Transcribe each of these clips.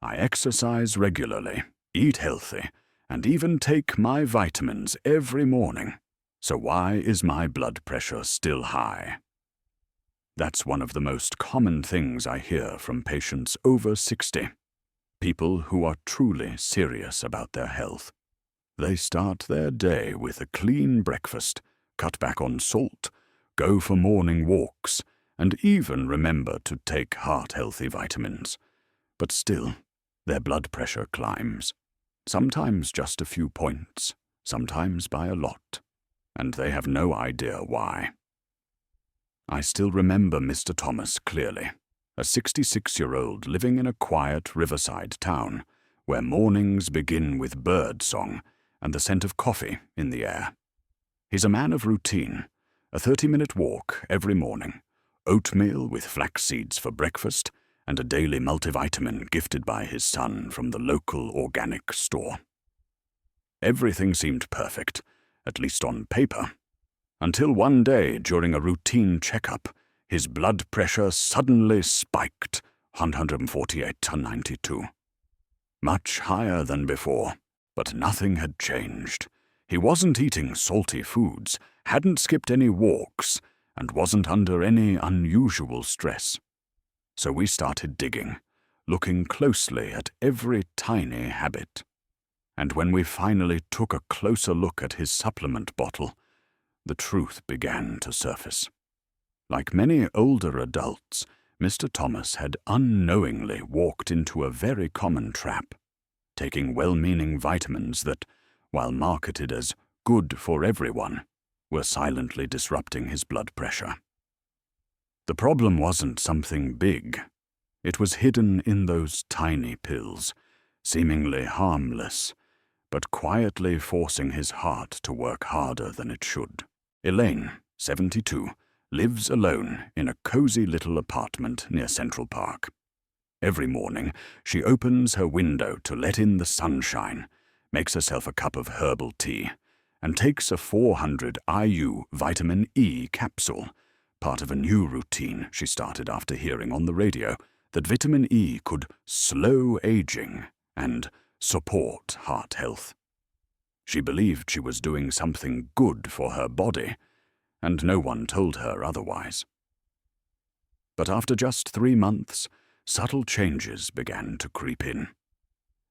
I exercise regularly, eat healthy, and even take my vitamins every morning. So why is my blood pressure still high? That's one of the most common things I hear from patients over 60, people who are truly serious about their health. They start their day with a clean breakfast, cut back on salt, go for morning walks, and even remember to take heart-healthy vitamins. But still, their blood pressure climbs, sometimes just a few points, sometimes by a lot, and they have no idea why. I still remember Mr. Thomas clearly, a 66-year-old living in a quiet riverside town where mornings begin with bird song and the scent of coffee in the air. He's a man of routine, a 30-minute walk every morning, oatmeal with flax seeds for breakfast, and a daily multivitamin gifted by his son from the local organic store. Everything seemed perfect, at least on paper, until one day during a routine checkup, his blood pressure suddenly spiked 148/92. Much higher than before, but nothing had changed. He wasn't eating salty foods, hadn't skipped any walks, and wasn't under any unusual stress. So we started digging, looking closely at every tiny habit. And when we finally took a closer look at his supplement bottle, the truth began to surface. Like many older adults, Mr. Thomas had unknowingly walked into a very common trap, taking well-meaning vitamins that, while marketed as good for everyone, were silently disrupting his blood pressure. The problem wasn't something big. It was hidden in those tiny pills, seemingly harmless, but quietly forcing his heart to work harder than it should. Elaine, 72, lives alone in a cozy little apartment near Central Park. Every morning, she opens her window to let in the sunshine, makes herself a cup of herbal tea, and takes a 400 IU vitamin E capsule, part of a new routine she started after hearing on the radio that vitamin E could slow aging and support heart health. She believed she was doing something good for her body, and no one told her otherwise. But after just 3 months, subtle changes began to creep in.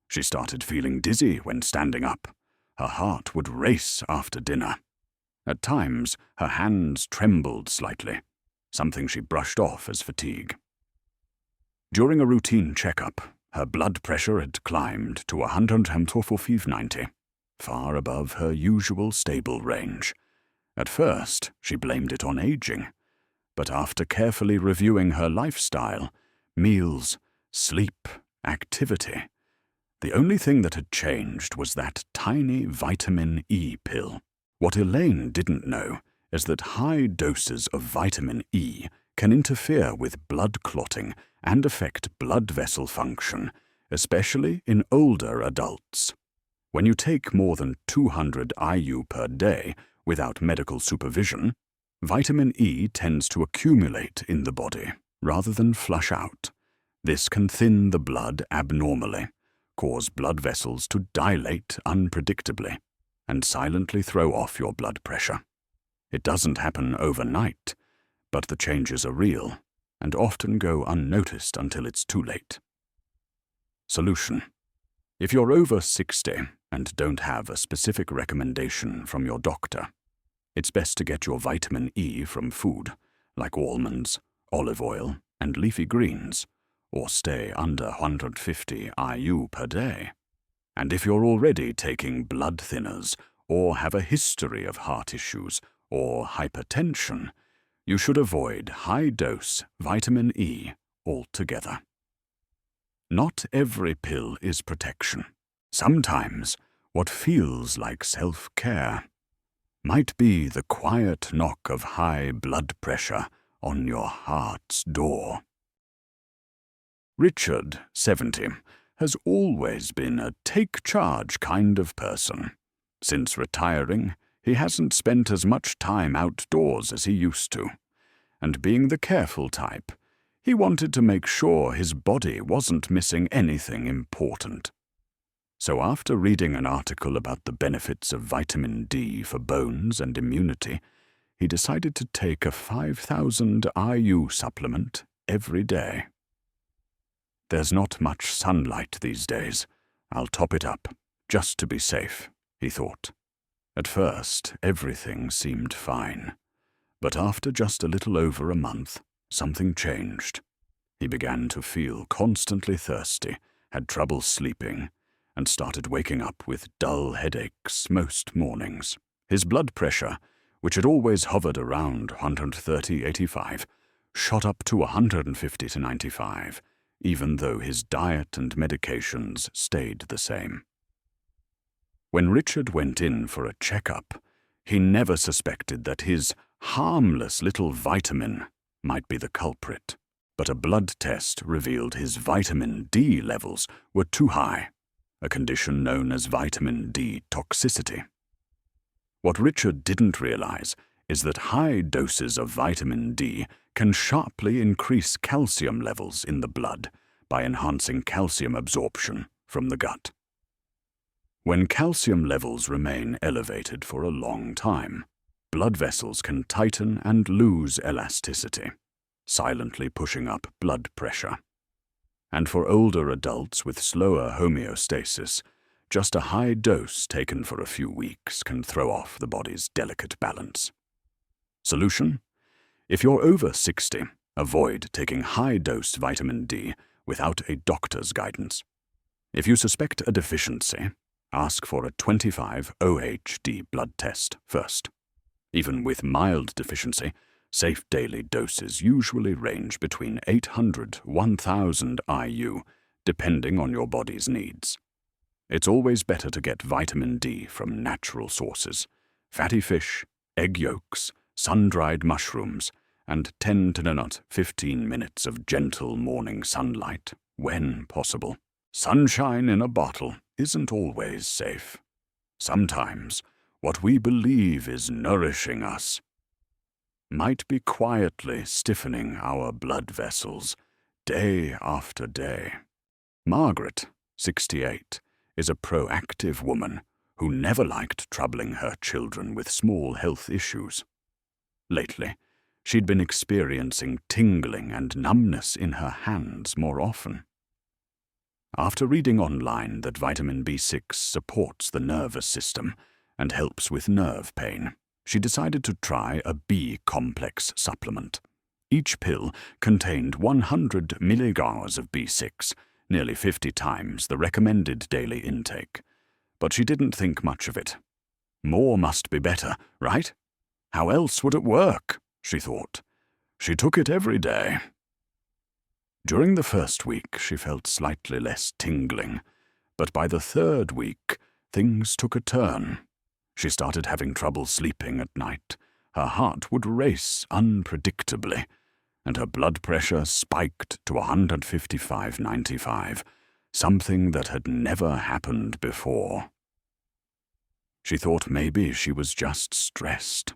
She started feeling dizzy when standing up. Her heart would race after dinner. At times, her hands trembled slightly, something she brushed off as fatigue. During a routine checkup, her blood pressure had climbed to 190, far above her usual stable range. At first, she blamed it on aging, but after carefully reviewing her lifestyle, meals, sleep, activity, the only thing that had changed was that tiny vitamin E pill. What Elaine didn't know is that high doses of vitamin E can interfere with blood clotting and affect blood vessel function, especially in older adults. When you take more than 200 IU per day without medical supervision, vitamin E tends to accumulate in the body rather than flush out. This can thin the blood abnormally, cause blood vessels to dilate unpredictably, and silently throw off your blood pressure. It doesn't happen overnight, but the changes are real and often go unnoticed until it's too late. Solution: if you're over 60 and don't have a specific recommendation from your doctor, it's best to get your vitamin E from food, like almonds, olive oil, and leafy greens, or stay under 150 IU per day. And if you're already taking blood thinners or have a history of heart issues or hypertension, you should avoid high-dose vitamin E altogether. Not every pill is protection. Sometimes what feels like self-care might be the quiet knock of high blood pressure on your heart's door. Richard, 70, has always been a take-charge kind of person. Since retiring, he hasn't spent as much time outdoors as he used to, and being the careful type, He wanted to make sure his body wasn't missing anything important. So after reading an article about the benefits of vitamin D for bones and immunity, he decided to take a 5,000 IU supplement every day. There's not much sunlight these days. I'll top it up, just to be safe, he thought. At first, everything seemed fine. But after just a little over a month, something changed. He began to feel constantly thirsty, had trouble sleeping, and started waking up with dull headaches most mornings. His blood pressure, which had always hovered around 130/85, shot up to 150/95, even though his diet and medications stayed the same. When Richard went in for a checkup, he never suspected that his harmless little vitamin might be the culprit. But a blood test revealed his vitamin D levels were too high, a condition known as vitamin D toxicity. What Richard didn't realize is that high doses of vitamin D can sharply increase calcium levels in the blood by enhancing calcium absorption from the gut. When calcium levels remain elevated for a long time, blood vessels can tighten and lose elasticity, silently pushing up blood pressure. And for older adults with slower homeostasis, just a high dose taken for a few weeks can throw off the body's delicate balance. Solution? If you're over 60, avoid taking high-dose vitamin D without a doctor's guidance. If you suspect a deficiency, ask for a 25 mmHg blood test first. Even with mild deficiency, safe daily doses usually range between 800–1,000 IU, depending on your body's needs. It's always better to get vitamin D from natural sources: fatty fish, egg yolks, sun-dried mushrooms, and 10 to 15 minutes of gentle morning sunlight, when possible. Sunshine in a bottle isn't always safe. Sometimes what we believe is nourishing us might be quietly stiffening our blood vessels day after day. Margaret, 68, is a proactive woman who never liked troubling her children with small health issues. Lately, she'd been experiencing tingling and numbness in her hands more often. After reading online that vitamin B6 supports the nervous system and helps with nerve pain, she decided to try a B-complex supplement. Each pill contained 100 mg of B6, nearly 50 times the recommended daily intake. But she didn't think much of it. More must be better, right? How else would it work? She thought. She took it every day. During the first week, she felt slightly less tingling, but by the third week, things took a turn. She started having trouble sleeping at night. Her heart would race unpredictably, and her blood pressure spiked to 155/95, something that had never happened before. She thought maybe she was just stressed,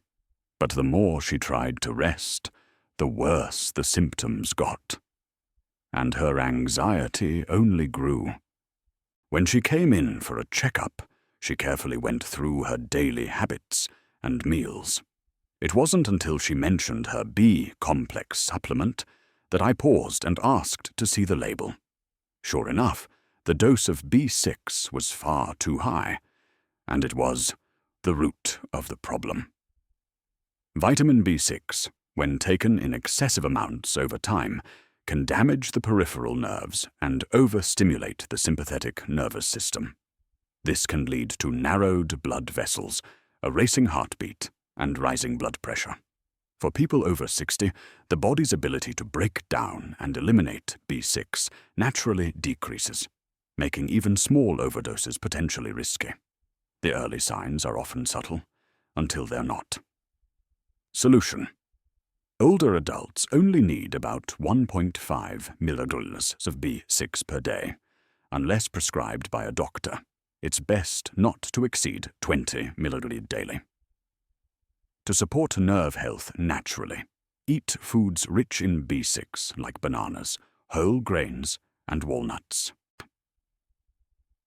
but the more she tried to rest, the worse the symptoms got. And her anxiety only grew. When she came in for a checkup, she carefully went through her daily habits and meals. It wasn't until she mentioned her B-complex supplement that I paused and asked to see the label. Sure enough, the dose of B6 was far too high, and it was the root of the problem. Vitamin B6, when taken in excessive amounts over time, can damage the peripheral nerves and overstimulate the sympathetic nervous system. This can lead to narrowed blood vessels, a racing heartbeat, and rising blood pressure. For people over 60, the body's ability to break down and eliminate B6 naturally decreases, making even small overdoses potentially risky. The early signs are often subtle, until they're not. Solution: older adults only need about 1.5 mg of B6 per day, unless prescribed by a doctor. It's best not to exceed 20 mg daily. To support nerve health naturally, Eat foods rich in B6, like bananas, whole grains, and walnuts.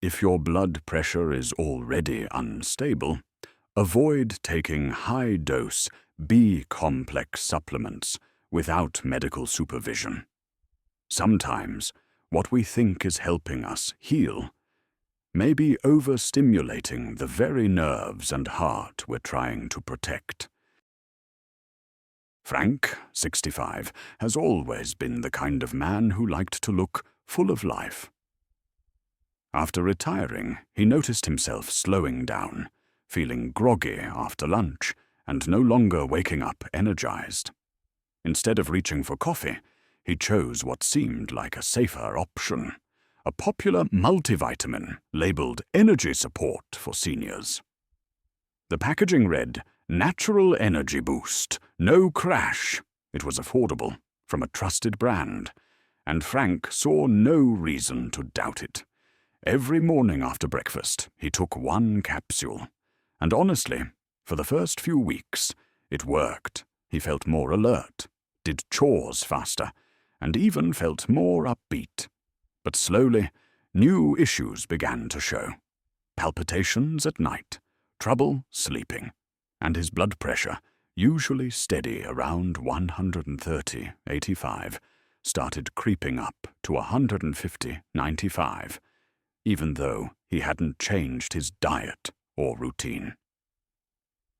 If your blood pressure is already unstable, avoid taking high-dose B-complex supplements without medical supervision. Sometimes, what we think is helping us heal may be overstimulating the very nerves and heart we're trying to protect. Frank, 65, has always been the kind of man who liked to look full of life. After retiring, he noticed himself slowing down, feeling groggy after lunch, and no longer waking up energized. Instead of reaching for coffee, he chose what seemed like a safer option, a popular multivitamin labeled Energy Support for Seniors. The packaging read, "Natural Energy Boost, no crash." It was affordable, from a trusted brand, and Frank saw no reason to doubt it. Every morning after breakfast, he took one capsule. And honestly, for the first few weeks, it worked. He felt more alert, did chores faster, and even felt more upbeat. But slowly, new issues began to show. Palpitations at night, trouble sleeping, and his blood pressure, usually steady around 130/85, started creeping up to 150/95, even though he hadn't changed his diet or routine.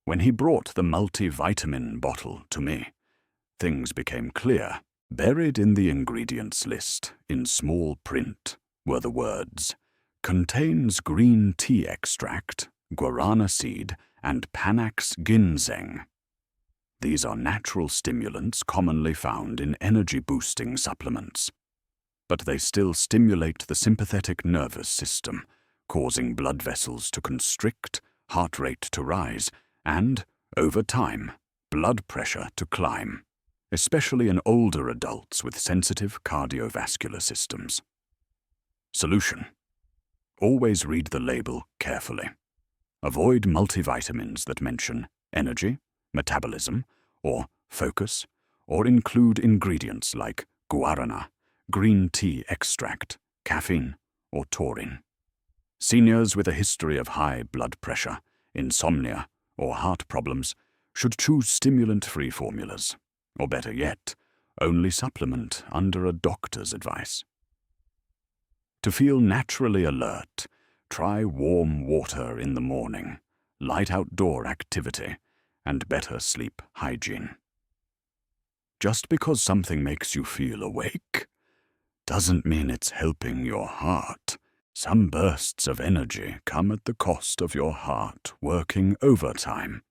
When he brought the multivitamin bottle to me, things became clear. Buried in the ingredients list, in small print, were the words, "Contains green tea extract, guarana seed, and Panax ginseng." These are natural stimulants commonly found in energy-boosting supplements. But they still stimulate the sympathetic nervous system, causing blood vessels to constrict, heart rate to rise, and, over time, blood pressure to climb, especially in older adults with sensitive cardiovascular systems. Solution: always read the label carefully. Avoid multivitamins that mention energy, metabolism, or focus, or include ingredients like guarana, green tea extract, caffeine, or taurine. Seniors with a history of high blood pressure, insomnia, or heart problems should choose stimulant-free formulas, or better yet, only supplement under a doctor's advice. To feel naturally alert, try warm water in the morning, light outdoor activity, and better sleep hygiene. Just because something makes you feel awake doesn't mean it's helping your heart. Some bursts of energy come at the cost of your heart working overtime,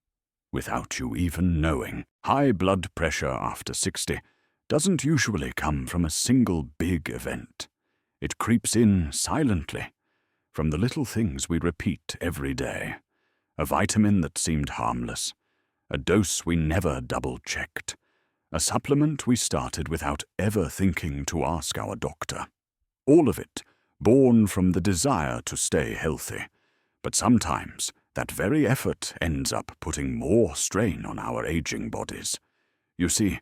without you even knowing. High blood pressure after 60 doesn't usually come from a single big event. It creeps in silently, from the little things we repeat every day. A vitamin that seemed harmless, a dose we never double-checked, a supplement we started without ever thinking to ask our doctor. All of it born from the desire to stay healthy. But sometimes that very effort ends up putting more strain on our aging bodies. You see,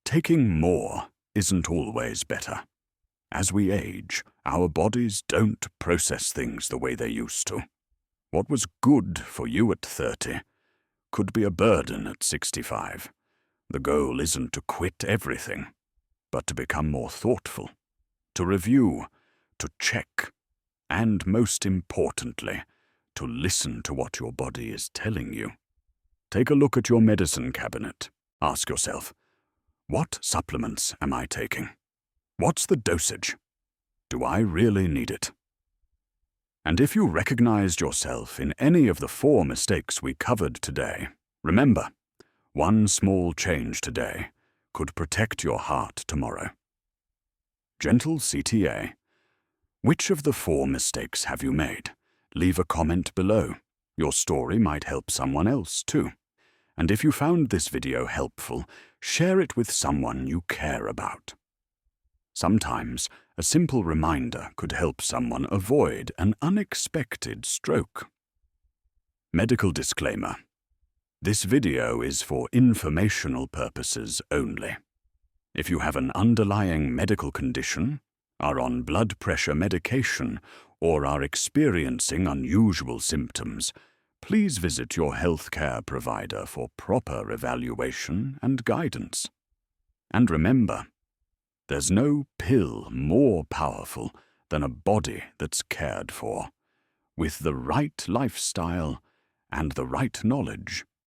taking more isn't always better. As we age, our bodies don't process things the way they used to. What was good for you at 30 could be a burden at 65. The goal isn't to quit everything, but to become more thoughtful, to review, to check, and most importantly, to listen to what your body is telling you. Take a look at your medicine cabinet. Ask yourself, what supplements am I taking? What's the dosage? Do I really need it? And if you recognized yourself in any of the 4 mistakes we covered today, remember, one small change today could protect your heart tomorrow. Gentle CTA. Which of the 4 mistakes have you made? Leave a comment below. Your story might help someone else too. And if you found this video helpful, share it with someone you care about. Sometimes, a simple reminder could help someone avoid an unexpected stroke. Medical disclaimer. This video is for informational purposes only. If you have an underlying medical condition, are on blood pressure medication, or are experiencing unusual symptoms, please visit your healthcare provider for proper evaluation and guidance. And remember, there's no pill more powerful than a body that's cared for, with the right lifestyle and the right knowledge.